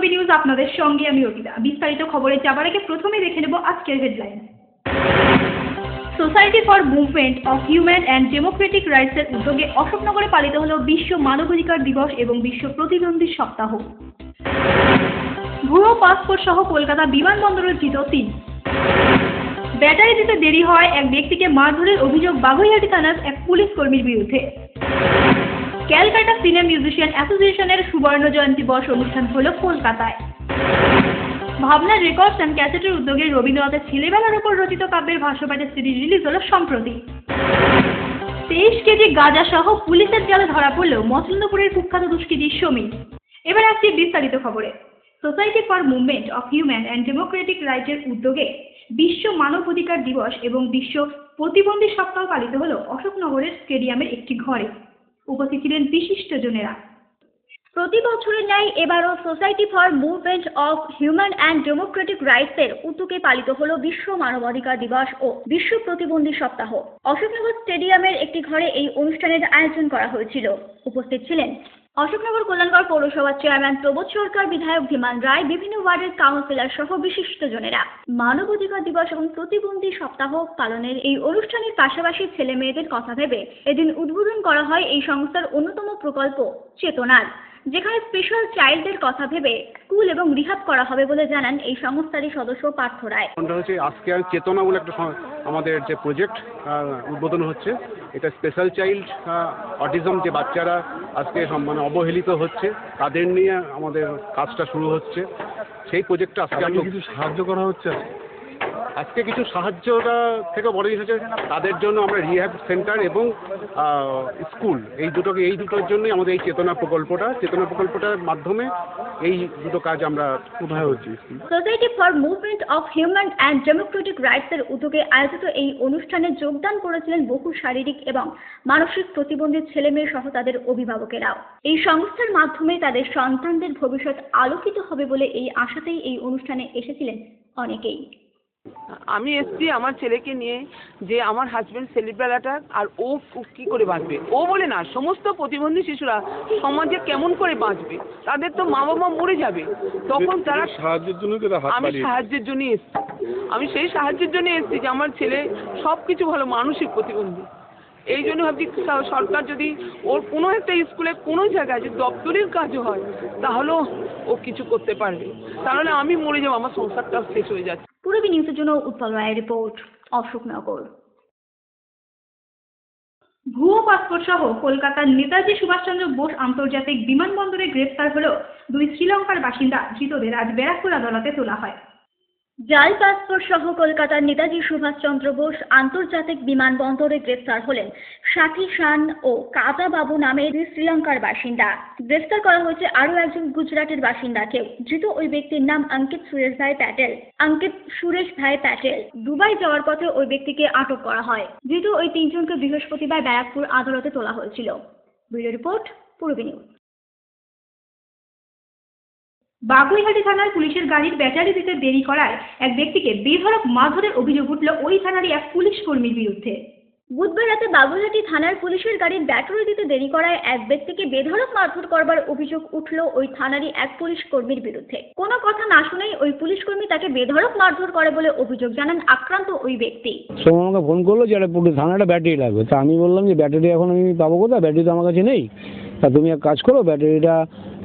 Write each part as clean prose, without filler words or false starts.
Purabi news আপনাদের সঙ্গে আমি অর্পিতা। বিস্তারিত খবরে যাবার আগে প্রথমে দেখে নেব আজকের headline. Society for movement of human and democratic রাইটসের উদ্যোগে অশোকনগরে পালিত হলো বিশ্ব মানবাধিকার দিবস এবং বিশ্ব প্রতিবন্ধী সপ্তাহ। ভুয়ো পাসপোর্ট সহ কলকাতা বিমানবন্দরে ধৃত 3। ব্যাটারি দিতে দেরি হয় এক ব্যক্তিকে মারধরের অভিযোগ বাগুইহাটি থানার এক পুলিশ কর্মীর বিরুদ্ধে। ক্যালকাটা সিনে মিউজিশিয়ান অ্যাসোসিয়েশনের সুবর্ণ জয়ন্তী বর্ষ অনুষ্ঠান হলো কলকাতায়। ভাবনা রেকর্ডস অ্যান্ড ক্যাসেটের উদ্যোগে রবীন্দ্রনাথের ছেলেবেলার উপর রচিত কাব্যের ভাষ্যপাঠের সিডি রিলিজ হলো সম্প্রতি। 23 কেজি গাঁজা সহ পুলিশের জালে ধরা পড়ল মচন্দপুরের কুখ্যাত দুষ্কৃতী সমীর। এবার আসছি বিস্তারিত খবরে। Society for movement of human and democratic রাইটসের উদ্যোগে বিশ্ব মানবাধিকার দিবস এবং বিশ্ব প্রতিবন্ধী সপ্তাহ পালিত হলো অশোকনগরের স্টেডিয়ামের একটি ঘরে। উপস্থিত ছিলেন বিশিষ্টজনেরা। প্রতি বছরের ন্যায় এবারও society for movement of human and democratic রাইটসের উদ্যোগে পালিত হলো বিশ্ব মানবাধিকার দিবস ও বিশ্ব প্রতিবন্ধী সপ্তাহ। অশোকনগর স্টেডিয়ামের একটি ঘরে এই অনুষ্ঠানের আয়োজন করা হয়েছিল। উপস্থিত ছিলেন অশোকনগর কল্যাণগড় পৌরসভার চেয়ারম্যান প্রবোধ সরকার, বিধায়ক ধীমান রায়, বিভিন্ন ওয়ার্ডের কাউন্সিলর সহ বিশিষ্টজনেরা। মানবাধিকার দিবস এবং প্রতিবন্ধী সপ্তাহ পালনের এই অনুষ্ঠানের পাশাপাশি ছেলে মেয়েদের কথা ভেবে এদিন উদ্বোধন করা হয় এই সংস্থার অন্যতম প্রকল্প চেতনার, যেখানে স্পেশাল চাইল্ডদের কথা ভেবে স্কুল এবং রিহাব করা হবে বলে জানান এই সংস্থারই সদস্য পার্থ রায়। আজকে চেতনা বলে একটা আমাদের যে প্রজেক্ট উদ্বোধন হচ্ছে, এটা স্পেশাল চাইল্ড অটিজম যে বাচ্চারা আজকে মানে অবহেলিত হচ্ছে তাদের নিয়ে আমাদের কাজটা শুরু হচ্ছে। সেই প্রজেক্টটা আজকে কিছু সাহায্য করা হচ্ছে। আজকে কিছু সাহায্যটা থেকে বড় জিনিস হচ্ছে তাদের জন্য আমরা রিহ্যাব সেন্টার এবং স্কুল এই দুটোর জন্যই আমাদের এই চেতনা প্রকল্পটার মাধ্যমে এই দুটো কাজ আমরা কোথায় হচ্ছি। Society for movement of human and democratic রাইটসের উদ্যোগে আয়োজিত এই অনুষ্ঠানে যোগদান করেছিলেন বহু শারীরিক এবং মানসিক প্রতিবন্ধী ছেলেমেয়ে সহ তাদের অভিভাবকেরাও। এই সংস্থার মাধ্যমে তাদের সন্তানদের ভবিষ্যৎ আলোকিত হবে বলে এই আশাতেই এই অনুষ্ঠানে এসেছিলেন অনেকেই। আমি এসছি আমার ছেলেকে নিয়ে, যে আমার হাজবেন্ড সেলিব্রেলাটা আর ও কি করে বাঁচবে, ও বলে না, সমস্ত প্রতিবন্ধী শিশুরা সমাজে কেমন করে বাঁচবে, তাদের তো মা বাবা মরে যাবে, তখন তারা সাহায্যের জন্য আমি সাহায্যের জন্য এসছি। আমি সেই সাহায্যের জন্য এসছি যে আমার ছেলে সব কিছু ভালো, মানসিক প্রতিবন্ধী। এই জন্য ভাবছি সরকার যদি ওর কোনো একটা স্কুলে কোনো জায়গায় যদি দপ্তরের কাজও হয় তাহলেও ও কিছু করতে পারবে, তাহলে আমি মরে যাবো, আমার সংসারটাও শেষ হয়ে যাচ্ছে। পূরবী নিউজের জন্য উৎপল রায়ের রিপোর্ট, অশোকনগর। ভুয়ো পাসপোর্ট সহ কলকাতার নেতাজি সুভাষচন্দ্র বোস আন্তর্জাতিক বিমানবন্দরে গ্রেফতার হলো 2 শ্রীলঙ্কার বাসিন্দা। ধৃতদের আজ ব্যারাকপুর আদালতে তোলা হয়। জাল পাসপোর্ট সহ কলকাতার নেতাজি সুভাষচন্দ্র বোস আন্তর্জাতিক বিমানবন্দরে গ্রেফতার হলেন সাথী শান ও কাজা বাবু নামের 2 শ্রীলঙ্কার বাসিন্দা। গ্রেফতার করা হয়েছে আরও একজন গুজরাটের বাসিন্দাকেও। ধৃত ওই ব্যক্তির নাম অঙ্কিত সুরেশ ভাই প্যাটেল। দুবাই যাওয়ার পথে ওই ব্যক্তিকে আটক করা হয়। ধৃত ওই 3 জনকে বৃহস্পতিবার ব্যারাকপুর আদালতে তোলা হয়েছিল। Bureau report, Purabi news. Baguiati থানার পুলিশের গাড়ির ব্যাটারি দিতে দেরি করায় এক ব্যক্তিকে বেধড়ক মারধরের অভিযোগ উঠল ওই থানারই এক পুলিশ কর্মীর বিরুদ্ধে। বুধবার রাতে বাগুইহাটি থানার পুলিশের গাড়ির ব্যাটারি দিতে দেরি করায় এক ব্যক্তিকে বেধড়ক মারধর করবার অভিযোগ উঠল ওই থানারই এক পুলিশ কর্মীর বিরুদ্ধে। কোনো কথা না শুনেই ওই পুলিশ কর্মী তাকে বেধড়ক মারধর করে বলে অভিযোগ জানান আক্রান্ত ওই ব্যক্তি। সোম আমাকে ফোন করলো যে থানাটা ব্যাটারি লাগবে, তা আমি বললাম যে ব্যাটারি এখন আমি পাবো কোথায়, ব্যাটারি তো আমার কাছে নেই। তা তুমি এক কাজ করো, ব্যাটারিটা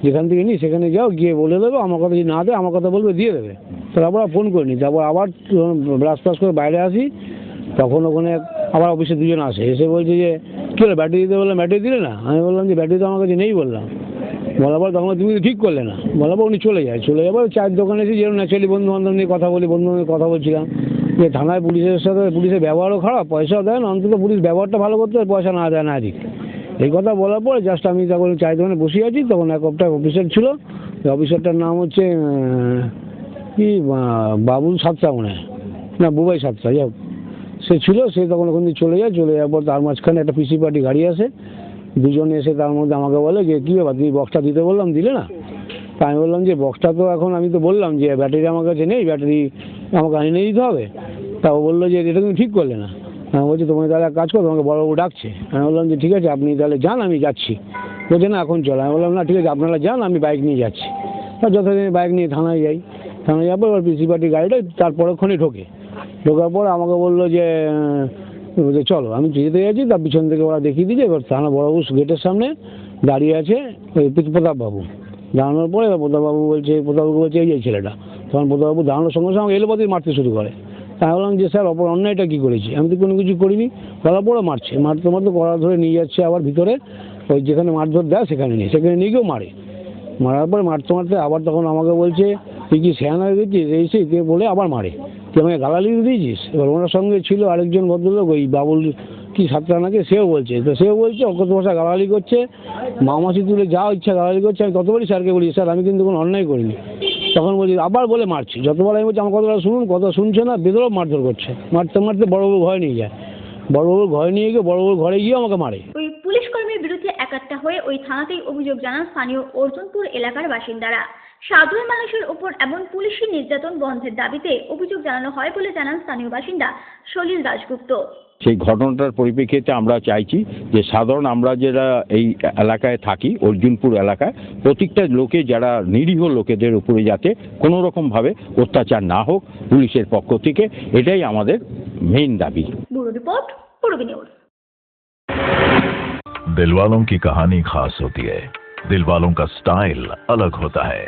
যেখান থেকে নিই সেখানে যাও, গিয়ে বলে দেবো, আমার কথা যদি না দেয় আমার কথা বলবে দিয়ে দেবে। তারপর ফোন করিনি। তারপর আবার ব্রাশ ফ্রাশ করে বাইরে আসি, তখন ওখানে আবার অফিসে 2 জন আসে, এসে বলছে যে কী হলো ব্যাটারি দিতে, বললাম ব্যাটারি দিলে না। আমি বললাম যে ব্যাটারি তো আমার কাছে নেই বললাম। বলার পর তখন তুমি ঠিক করলে না, বলার পর উনি চলে যাবার চায়ের দোকানে এসে যেরকম ন্যাচারালি বন্ধু বান্ধব নিয়ে কথা বলছিলাম যে থানায় পুলিশের সাথে পুলিশের ব্যবহারও খারাপ, পয়সাও দেয় না, অন্তত পুলিশ ব্যবহারটা ভালো করতে হয়, পয়সা না দেয় না দিক। এই কথা বলার পরে জাস্ট আমি তখন চায়ের দোকানে বসে আছি, তখন একটা অফিসার ছিল, অফিসারটার নাম হচ্ছে কি বাবুল সাতটা মনে হয়, না বুবাই সাতটা, যাই হোক সে ছিল। সে তখন ওখান থেকে চলে যাওয়ার পর তার মাঝখানে একটা পিসি পার্টি গাড়ি আসে, 2 জন এসে তার মধ্যে আমাকে বলে যে কী ব্যাপার, তুমি বক্সটা দিতে বললাম দিলে না। তা আমি বললাম যে বক্সটা তো এখন আমি তো বললাম যে ব্যাটারি আমার কাছে নেই, ব্যাটারি আমাকে এনে দিতে হবে। তা ও বললো যে এটা তুমি ঠিক করলে না। আমি বলছি তোমাকে তাহলে কাজ করো, তোমাকে বড়বাবু ডাকছে। আমি বললাম যে ঠিক আছে আপনি তাহলে যান, আমি যাচ্ছি। বলছে না এখন চলো। আমি বললাম না ঠিক আছে আপনারা যান, আমি বাইক নিয়ে যাচ্ছি। তা যথারীতি বাইক নিয়ে থানায় যাই, থানায় যাওয়ার পর এবার পিসি পার্টি গাড়িটা তার পরক্ষণে ঢোকার পর আমাকে বললো যে চলো। আমি যেতে যাচ্ছি, তার পিছন থেকে ওরা দেখিয়ে দিয়েছে। এবার থানা বড়বাবু গেটের সামনে দাঁড়িয়ে আছে ওই প্রতাপবাবু। দাঁড়ানোর পরে এবার প্রতাপবাবুকে বলছে এই ছেলেটা। তখন প্রতাপবাবু দাঁড়ানোর সঙ্গে সঙ্গে এলোপাতি মারতে শুরু করে। তাই বললাম যে স্যার অন্যায়টা কী করেছি, আমি তো কোনো কিছু করিনি। বলার পরে মারতে কড়া ধরে নিয়ে যাচ্ছে আবার ভিতরে, ওই যেখানে মারধর দেয় সেখানে নিয়ে গিয়েও মারার পরে মারতে আবার তখন আমাকে বলছে তুই কি স্যান হয়ে গেছিস এই তুই বলে আবার মারে, তুই আমাকে গালালি দিয়েছিস। এবার ওনার সঙ্গে ছিল আরেকজন ভদ্রলোক, ওই বাবুল কি সাতটানাকে, সেও বলছে অকথ্য ভাষা গালালি করছে, মামাসি তুলে যা ইচ্ছা গালালি করছে। আমি ততবারই স্যারকে বলি স্যার আমি কিন্তু কোনো অন্যায় করিনি। তখন বলছি আবার বলে মারছি, যতবার আমি বলছি আমার কথাটা শুনুন, কথা শুনছে না, বেদরও মারধর করছে। মারতে বড়বাবু ঘরে নিয়ে যায়, বড়বাবুর ঘরে নিয়ে গিয়ে বড়বাবুর ঘরে গিয়ে আমাকে মারে। ওই পুলিশ কর্মীর বিরুদ্ধে একাট্টা হয়ে ওই থানাতেই অভিযোগ জানান স্থানীয় অর্জুনপুর এলাকার বাসিন্দারা। সাধারণ মানুষের উপর এমন পুলিশি নির্যাতন বন্ধের দাবিতে অভিযোগ জানানো হয় বলে জানান স্থানীয় বাসিন্দা সলিল দাশগুপ্ত। সেই ঘটনাটার পরিপ্রেক্ষিতে আমরা চাইছি যে সাধারণ আমরা যারা এই এলাকায় থাকি, অর্জুনপুর এলাকায়, প্রত্যেকটা লোকে যারা নিরীহ লোকেদের উপরে যাতে কোনো রকমভাবে অত্যাচার না হোক পুলিশের পক্ষ থেকে, এটাই আমাদের মেইন দাবি। Bureau report, Purbi news. दिल वालों की कहानी खास होती है, दिल वालों का स्टाइल अलग होता है,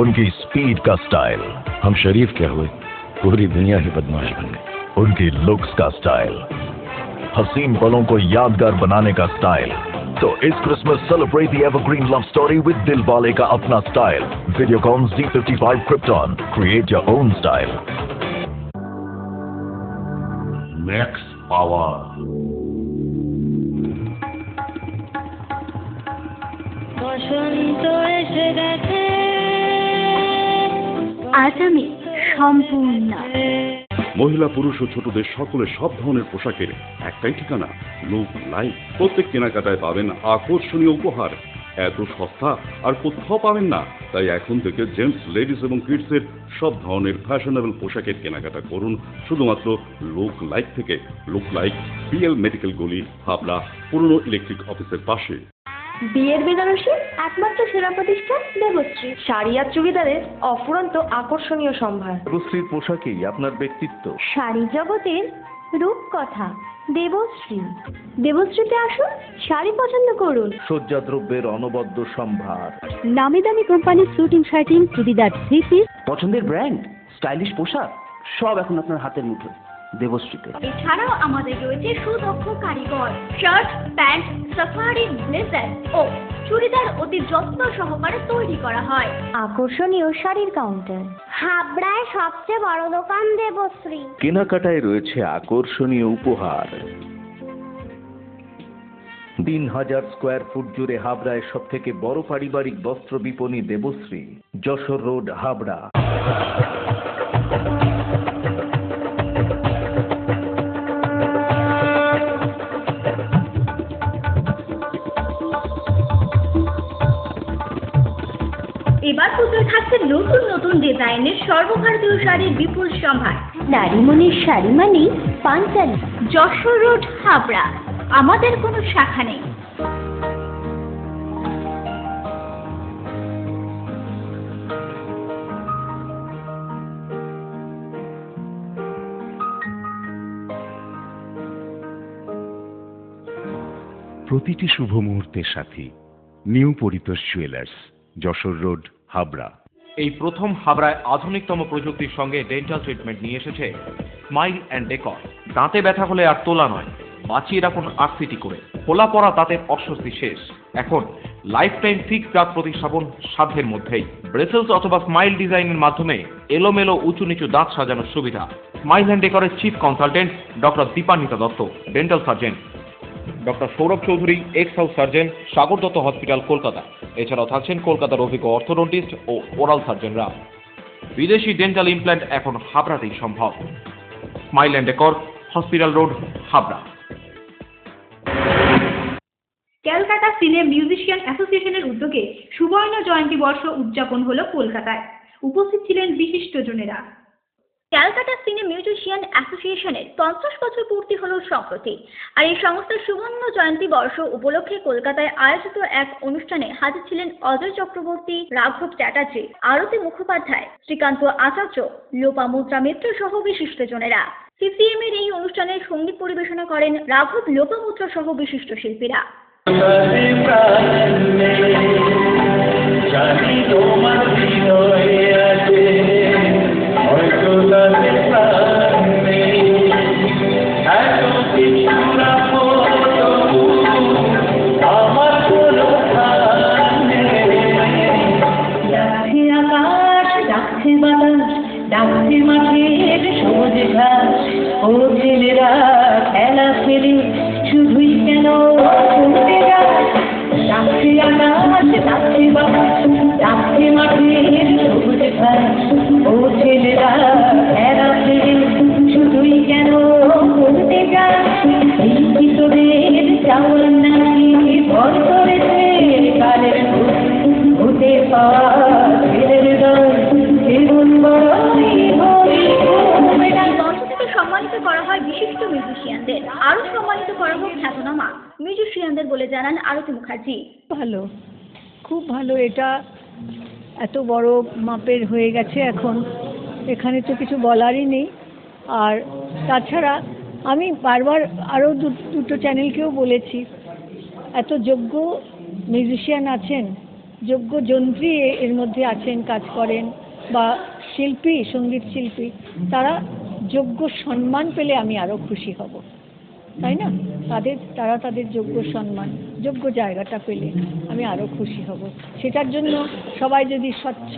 उनकी स्पीड का स्टाइल। हम शरीफ क्या हुए, पूरी दुनिया ही बदमाश बन गई। उनकी लुक्स का स्टाइल, हसीन पलों को यादगार बनाने का स्टाइल। तो इस Christmas celebrate the evergreen love story with Dilwale का अपना style. Videocon Z55 Krypton, create your own style. Max power. আজ আমি সম্পূর্ণ মহিলা পুরুষ ও ছোটদের সকলের সব ধরনের পোশাকের একটাই ঠিকানা, লুক লাইফ। প্রত্যেক কেনাকাটায় পাবেন আকর্ষণীয় উপহার, এত সস্তা আর কোথাও পাবেন না। তাই এখন থেকে জেন্টস, লেডিস এবং কিডসের সব ধরনের ফ্যাশনেবল পোশাকের কেনাকাটা করুন শুধুমাত্র লুক লাইফ থেকে। লুক লাইফ, PL মেডিকেল গলি, হাবড়া, পুরনো ইলেকট্রিক অফিসের পাশে। বিয়ের বেনারসি একমাত্র সেরা প্রতিষ্ঠান দেবশ্রী। শাড়ি আর চুড়িদারের অফুরন্ত আকর্ষণীয় সম্ভার। দেবশ্রীর পোশাকেই আপনার ব্যক্তিত্ব। শাড়ি জগতের রূপকথা দেবশ্রী। দেবশ্রীতে আসুন, শাড়ি পছন্দ করুন। সজ্জাদ্রব্যের অনবদ্য সম্ভার। নামি দামি কোম্পানির স্যুটিং, শার্টিং, চুড়িদার, থ্রি পিস, পছন্দের ব্র্যান্ড, স্টাইলিশ পোশাক সব এখন আপনার হাতের মুঠোয় দেবশ্রীতে। এছাড়াও আমাদের রয়েছে সুদক্ষ কারিগর। শার্ট, প্যান্ট, সাফারি, ব্লেজার ও চুড়িদার অতি যত্ন সহকারে তৈরি করা হয়। আকর্ষণীয় শাড়ির কাউন্টার, হাবড়ায় সবচেয়ে বড় দোকান দেবশ্রী। কেনাকাটায় রয়েছে আকর্ষণীয় উপহার। 3000 স্কোয়ার ফুট জুড়ে হাবড়ায় সব থেকে বড় পারিবারিক বস্ত্র বিপণী দেবশ্রী, যশোর রোড, হাবড়া। এবার পুজোয় থাকছে নতুন নতুন ডিজাইনের সর্বভারতীয় শাড়ির বিপুল সম্ভার। নারীমণির শাড়ি মানেই পাঞ্চালী। যশোর রোড, হাবড়া। আমাদের কোনো শাখা নেই। প্রতিটি শুভ মুহূর্তের সাথী new Paritosh jewellers, Jessore road, Habra. এই প্রথম হাবড়ায় আধুনিকতম প্রযুক্তির সঙ্গে ডেন্টাল ট্রিটমেন্ট নিয়ে এসেছে স্মাইল অ্যান্ড ডেকর। দাঁতে ব্যথা হলে আর তোলা নয়, বাঁচিয়ে রাখুন RCT করে। ফোলা পড়া দাঁতের অস্বস্তি শেষ। এখন লাইফ টাইম ফিক্স দাঁত প্রতিস্থাপন সাধ্যের মধ্যেই। ব্রেসেলস অথবা স্মাইল ডিজাইনের মাধ্যমে এলোমেলো উঁচু নিচু দাঁত সাজানোর সুবিধা। স্মাইল অ্যান্ড ডেকরের chief consultant doctor Dipanwita Dutta, dental surgeon. Doctor Sourav Chowdhury, ex house surgeon, Sagar Dutta hospital, Kolkata. এছাড়াও থাকছেন কলকাতার অভিজ্ঞ অর্থোডন্টিস্ট ও ওরাল সার্জনরা। বিদেশি ডেন্টাল ইমপ্ল্যান্ট এখন হাবড়াতেই সম্ভব। Smile and decor, hospital road, Habra. Calcutta সিনে মিউজিশিয়ান অ্যাসোসিয়েশনের উদ্যোগে সুবর্ণ জয়ন্তী বর্ষ উদযাপন হলো কলকাতায়। উপস্থিত ছিলেন বিশিষ্টজনেরা। ক্যালকাটা সিনে মিউজিশিয়ান অ্যাসোসিয়েশনের 50 বছর পূর্তি হলো সম্প্রতি। আর এই সংস্থার সুবর্ণ জয়ন্তী বর্ষ উপলক্ষে কলকাতায় আয়োজিত এক অনুষ্ঠানে হাজির ছিলেন অজয় চক্রবর্তী, রাঘব চ্যাটার্জি, আরতি মুখোপাধ্যায়, শ্রীকান্ত আচার্য, লোপামুদ্রা মিত্র সহ বিশিষ্টজনেরা। সিসিএম এর এই অনুষ্ঠানে সঙ্গীত পরিবেশনা করেন রাঘব, লোপামুদ্রা সহ বিশিষ্ট শিল্পীরা। ডাকছে মাঠের সবুজ ঘাস, ও ছেলেরা খেলা খেলে শুধুই কেন শুনতে যায়। ডাকছে আকাশ, ডাকছে বাতাস, ডাকছে মাঠের সবুজ ঘাস, ও ছেলেরা খেলা খেলে শুধুই কেন শুনতে যায়। এই কিশোরের চাউল নাকি ভর করেছে কালের হতে পাওয়া ছেলের দল জীবন সম্মানিত করা হয় বিশিষ্ট মিউজিশিয়ানদের, আরো সম্মানিত করা হোক খ্যাতনামা মিউজিশিয়ানদের বলে জানান আরতি মুখার্জি। ভালো, খুব ভালো। এটা এত বড় মাপের হয়ে গেছে এখন, এখানে তো কিছু বলারই নেই। আর তাছাড়া আমি বারবার আরও দুটো চ্যানেলকেও বলেছি, এত যোগ্য মিউজিশিয়ান আছেন, যোগ্য যন্ত্রী এর মধ্যে আছেন, কাজ করেন, বা শিল্পী, সঙ্গীত শিল্পী, তারা যোগ্য সম্মান পেলে আমি আরও খুশি হব, তাই না? তারা তাদের যোগ্য সম্মান, যোগ্য জায়গাটা পেলে আমি আরও খুশি হব। সেটার জন্য সবাই যদি স্বচ্ছ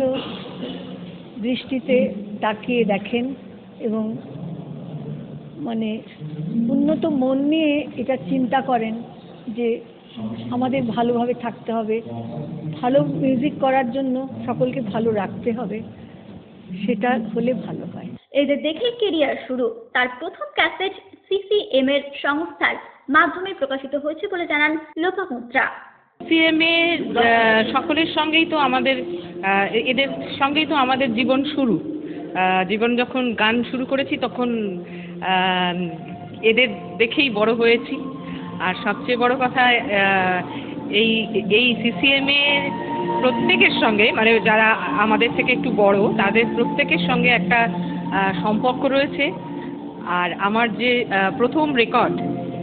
দৃষ্টিতে তাকিয়ে দেখেন এবং মানে উন্নত মন নিয়ে এটা চিন্তা করেন যে আমাদের ভালোভাবে থাকতে হবে, ভালো মিউজিক করার জন্য সকলকে ভালো রাখতে হবে, সেটা হলে ভালো হয়। এদের দেখে কেরিয়ার শুরু। তার প্রথম ক্যাসেট সিসিএম এর সংস্থার মাধ্যমে প্রকাশিত হয়েছে বলে জানান লোপামুদ্রা। সিসিএম এর সকলের সঙ্গেই তো আমাদের এদের সঙ্গেই তো আমাদের জীবন শুরু। জীবন যখন গান শুরু করেছি তখন এদের দেখেই বড় হয়েছি। আর সবচেয়ে বড় কথা এই সিসিএম এর প্রত্যেকের সঙ্গে, মানে যারা আমাদের থেকে একটু বড়, তাদের প্রত্যেকের সঙ্গে একটা সম্পর্ক রয়েছে। আর আমার যে প্রথম রেকর্ড,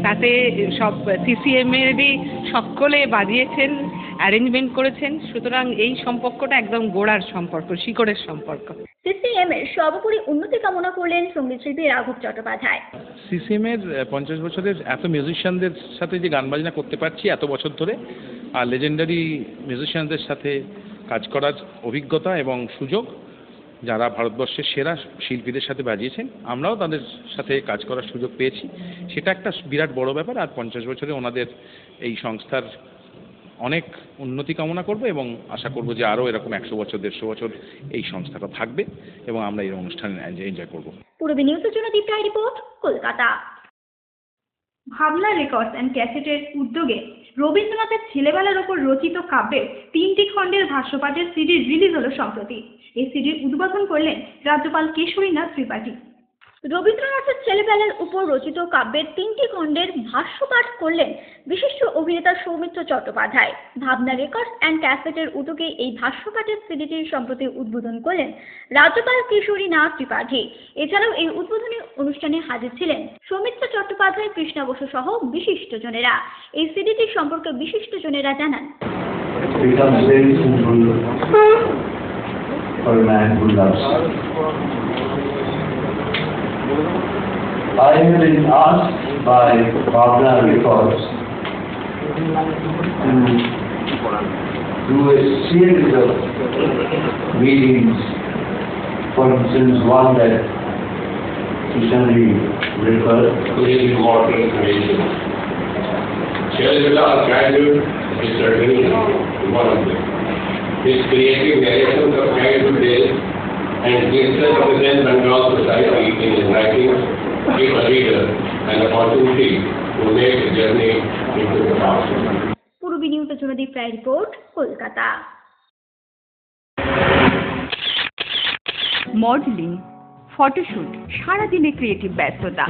তাতে সব সিসিএম এরই সকলে বাজিয়েছেন, অ্যারেঞ্জমেন্ট করেছেন। সুতরাং এই সম্পর্কটা একদম গোড়ার সম্পর্ক, শিকড়ের সম্পর্ক। সিসিএম এর সর্বোপরি উন্নতি কামনা করলেন সঙ্গীতশিল্পী রাঘব চট্টোপাধ্যায়। সিসিএম এর 50 বছরের এত মিউজিশিয়ানদের সাথে যে গান বাজনা করতে পারছি এত বছর ধরে, আর লেজেন্ডারি মিউজিশিয়ানদের সাথে কাজ করার অভিজ্ঞতা এবং সুযোগ, যারা ভারতবর্ষের সেরা শিল্পীদের সাথে বাজিয়েছেন, আমরাও তাদের সাথে কাজ করার সুযোগ পেয়েছি। সেটা একটা বিরাট বড় ব্যাপার। আর 50 বছরে ওনাদের এই সংস্থার অনেক উন্নতি কামনা করব এবং আশা করব যে আরও এরকম 100 বছর 150 বছর এই সংস্থাটা থাকবে এবং আমরা এই অনুষ্ঠানে এনজয় করব। পূর্বী নিউজের জন্য দীপ্তা রিপোর্ট, কলকাতা। ভাবনা রেকর্ডস অ্যান্ড ক্যাসেটের উদ্যোগে রবীন্দ্রনাথের ছেলেবেলার ওপর রচিত কাব্যের 3টি খণ্ডের ভাষ্যপাঠের সিডি রিলিজ হলো সম্প্রতি। এই সিডির উদ্বোধন করলেন রাজ্যপাল কেশরীনাথ ত্রিপাঠী। রবীন্দ্রনাথের ছেলেবেলার উপর রচিত কাব্যের 3টি খণ্ডের ভাষ্যপাঠ করলেন বিশিষ্ট অভিনেতা সৌমিত্র চট্টোপাধ্যায়। ভাবনা রেকর্ডস অ্যান্ড ক্যাসেটের উদ্যোগে এই ভাষ্যপাঠের সিডিটির সম্প্রতি উদ্বোধন করলেন রাজ্যপাল কেশরীনাথ ত্রিপাঠী। এছাড়াও এই উদ্বোধনী অনুষ্ঠানে হাজির ছিলেন সৌমিত্র চট্টোপাধ্যায়, কৃষ্ণা বসু সহ বিশিষ্টজনেরা। এই সিডিটির সম্পর্কে বিশিষ্টজনেরা জানান, I have been asked by Bhavna Records to do a series of meetings, for instance one that Kishanji referred to is water creation. Shalila Kaidu is certainly one of them. His creative narrations of childhood days and glimpses of the then Bengal society in his writing give a reader an opportunity to make a journey into the past. পূর্বী নিউজের জন্য Dipta report, Kolkata. Modelling, photoshoot, সারাদিনে creative ব্যস্ততা,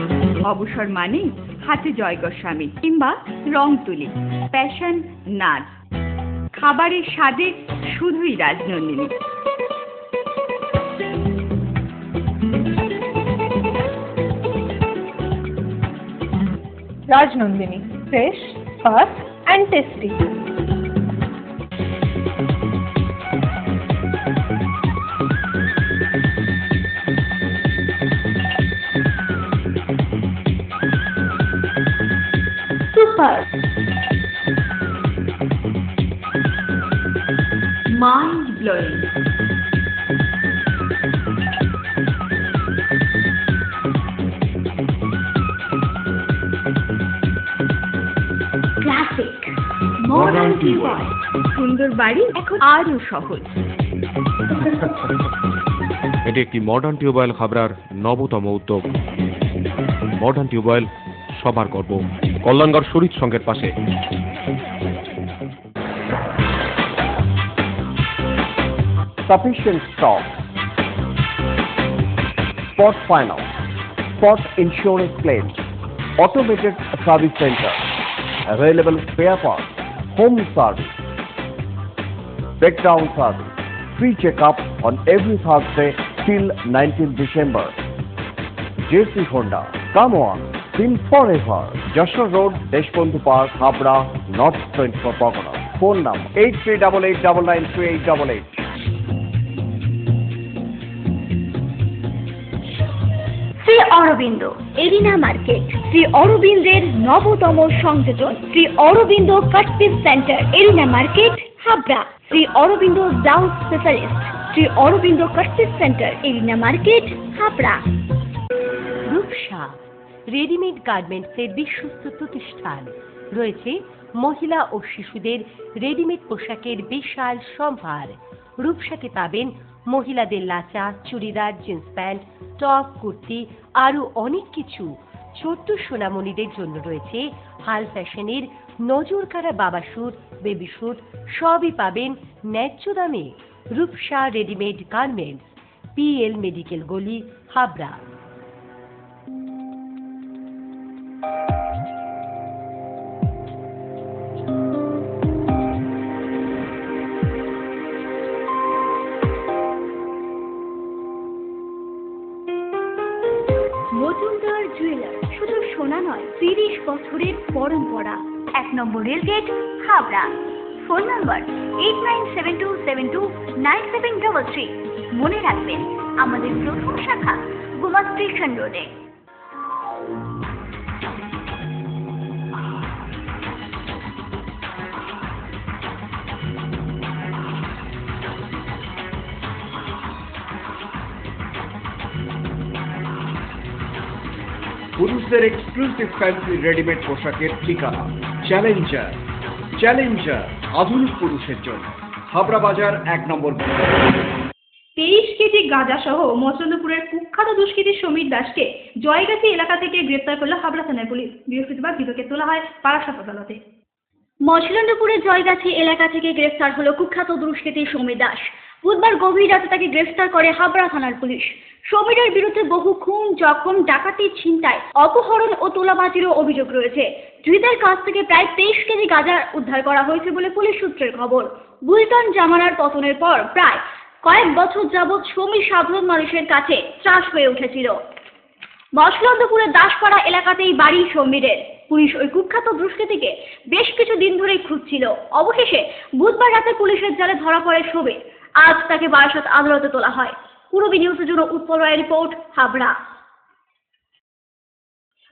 অবসর মানেই হাতে জয় গোস্বামী কিংবা রং তুলি, passion, নাচ, খাবারের স্বাদে শুধুই Rajnandini. Rajnandini, fresh, fast and tasty. Super. Mind blowing. Classic. Modern tubewell. সুন্দর বাড়ি এখন আরো সহজ। এটি একটি মডার্ন টিউবওয়েল হাবড়ার নবতম উদ্যোগ। মডার্ন টিউবওয়েল সবার গর্ব। কল্যাণগড় শরীর সংঘের পাশে। Sufficient stock. Spot finance, spot insurance claims, automated service center, available spare parts, home service, breakdown service, free checkup on every Thursday till 19th December. JC Honda, come on, till forever. Joshua Road, Deshbandhu Park, Habra, North 24 Pargana. Phone number 8388993888. Shri Aurobindo arena market, Shri অরবিন্দের নবতম সংযোজন, Shri Aurobindo cut piece centre, arena market, Habra. Shri Aurobindo blouse specialist, Shri Aurobindo cut piece centre, arena market, Habra. Rupsa readymade গার্মেন্টসের বিশ্বস্ত প্রতিষ্ঠান। রয়েছে মহিলা ও শিশুদের readymade পোশাকের বিশাল সম্ভার। রূপসাতে পাবেন মহিলাদের lachha, churidar, jeans pant, top, kurti, আরো অনেক কিছু। ছোট্ট সোনামণিদের জন্য রয়েছে হাল ফ্যাশনের নজর কাড়া বাবা স্যুট, বেবি স্যুট, সবই পাবেন ন্যায্য দামে। Rupsa readymade garments, PL medical গলি, হাবড়া। মজুমদার জুয়েলার, শুধু সোনা নয়, 30 বছরের পরম্পরা। 1 নম্বর রেলগেট, হাবড়া। Phone number 8972729733। মনে রাখবেন, আমাদের প্রথম শাখা গোমা স্টেশন রোডে। পুরুষদের এক্সক্লুসিভ ফ্যান্সি রেডিমেড পোশাকের ঠিকানা চ্যালেঞ্জার। চ্যালেঞ্জার আধুনিক পুরুষের জন্য, হাবড়া বাজার 1 নম্বর। 23 কেজি গাঁজা সহ মচন্দপুরের কুখ্যাত দুষ্কৃতী সমীর দাসকে জয়গাছি এলাকা থেকে গ্রেপ্তার করল হাবড়া থানার পুলিশ। বৃহস্পতিবার ধৃতকে তোলা হয় বারাসাত আদালতে। মচন্দপুরের জয়গাছি এলাকা থেকে গ্রেফতার হলো কুখ্যাত দুষ্কৃতী সমীর দাস। বুধবার গভীর রাতে তাকে গ্রেফতার করে হাবড়া থানার পুলিশ। সমীরের বিরুদ্ধে বহু খুন, জখম, ডাকাতি, ছিনতাই, অপহরণ ও তোলাবাজিরও অভিযোগ রয়েছে। ধৃতের কাছ থেকে প্রায় 23 কেজি গাঁজা উদ্ধার করা হয়েছে বলে পুলিশ সূত্রের খবর। বুলটন জামানার পতনের পর প্রায় কয়েক বছর যাবৎ সমীর সাধারণ মানুষের কাছে ত্রাস হয়ে উঠেছিল। মচন্দপুরের দাসপাড়া এলাকাতেই বাড়ি সমীরের। পুলিশ ওই কুখ্যাত দুষ্কৃতীকে বেশ কিছু দিন ধরেই খুঁজছিল। অবশেষে বুধবার রাতে পুলিশের জালে ধরা পড়ে সমীর। আজ তাকে বারাসাত আদালতে তোলা হয়। পূরবী নিউজের জন্য উৎপল রায়ের রিপোর্ট, হাবড়া।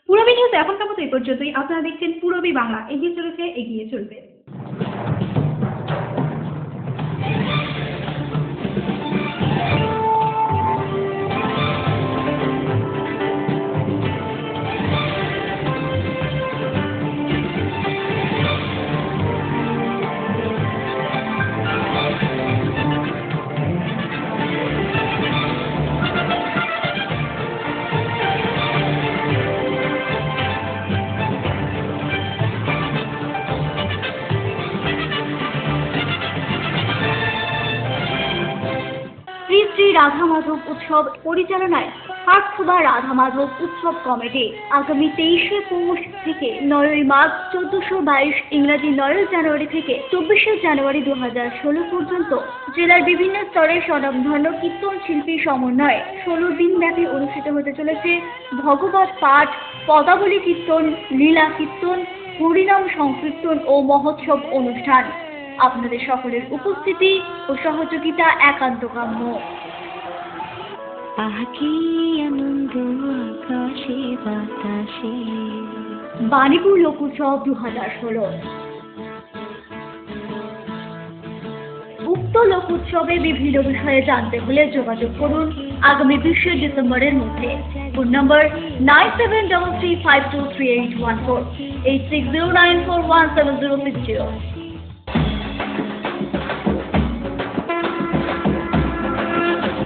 পূরবী নিউজ এখনকার মতো এই পর্যন্তই। আপনারা দেখছেন পূরবী বাংলা, এগিয়ে চলেছে, এগিয়ে চলবে। রাধা মাধব উৎসব পরিচালনায় হাটসুবা রাধা মাধব উৎসব কমিটি আগামী 23শে পৌষ থেকে 9ই মার্চ 1422 ইংরাজি 9 জানুয়ারি থেকে 24শে জানুয়ারি 2016 পর্যন্ত জেলার বিভিন্ন স্তরের স্বনামধন্য কীর্তন শিল্পীর সমন্বয়ে 16 দিন ব্যাপী অনুষ্ঠিত হতে চলেছে ভগবত পাঠ, পদাবলী কীর্তন, লীলা কীর্তন, হরিনাম সংকীর্তন ও মহোৎসব অনুষ্ঠান। আপনাদের সকলের উপস্থিতি ও সহযোগিতা একান্ত কাম্য। বাণীপুর লোকোৎসব 2016। উক্ত লোকোৎসবে বিভিন্ন বিষয়ে জানতে হলে যোগাযোগ করুন আগামী 20শে ডিসেম্বরের মধ্যে। ফোন নম্বর 9733523814, 8609417060।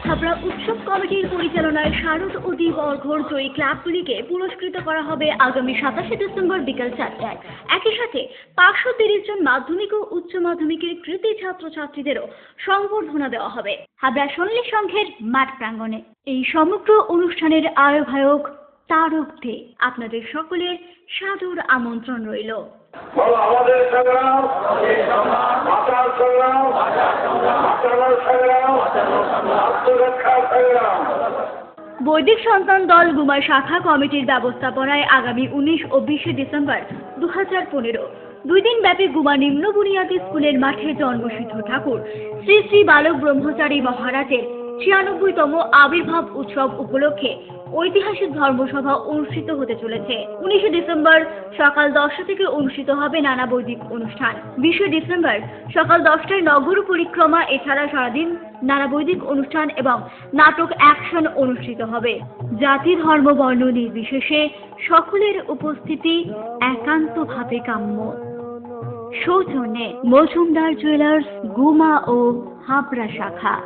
হাবড়া উৎসব কমিটির পরিচালনায় শারদ ও দ্বীপ অর্ঘর জয়ী ক্লাবগুলিকে পুরস্কৃত করা হবে আগামী 27শে ডিসেম্বর বিকাল 4টায়। একই সাথে 530 জন মাধ্যমিক ও উচ্চ মাধ্যমিকের কৃতী ছাত্রছাত্রীদেরও সংবর্ধনা দেওয়া হবে হাবড়া সন্ন্যাসী সংঘের মাঠ প্রাঙ্গণে। এই সমগ্র অনুষ্ঠানের আয়োজক তারক দে। আপনাদের সকলের সাদর আমন্ত্রণ রইল। আমাদের সংগ্রাম, মাতার সংগ্রাম, বাঁচানোর সংগ্রাম, আত্মরক্ষার সংগ্রাম। বৈদিক সন্তান দল গুমা শাখা কমিটির ব্যবস্থাপনায় আগামী 19 ও 20শে ডিসেম্বর 2015 দুই দিন ব্যাপী গুমা নিম্ন বুনিয়াদী স্কুলের মাঠে জন্মসিদ্ধ ঠাকুর শ্রী শ্রী বালক ব্রহ্মচারী মহারাজের 96তম আবির্ভাব উৎসব উপলক্ষে ঐতিহাসিক ধর্মসভা অনুষ্ঠিত হতে চলেছে। 19শে ডিসেম্বর সকাল 10টা থেকে অনুষ্ঠিত হবে নানা বৈদিক অনুষ্ঠান। 20শে ডিসেম্বর সকাল 10টায় নগর পরিক্রমা, এছাড়া সারাদিন নানা বৈদিক অনুষ্ঠান এবং নাটক অ্যাকশন অনুষ্ঠিত হবে। জাতি, ধর্ম, বর্ণ নির্বিশেষে সকলের উপস্থিতি একান্তভাবে কাম্য। সৌজন্যে মজুমদার জুয়েলার্স, গুমা ও হাবড়া শাখা।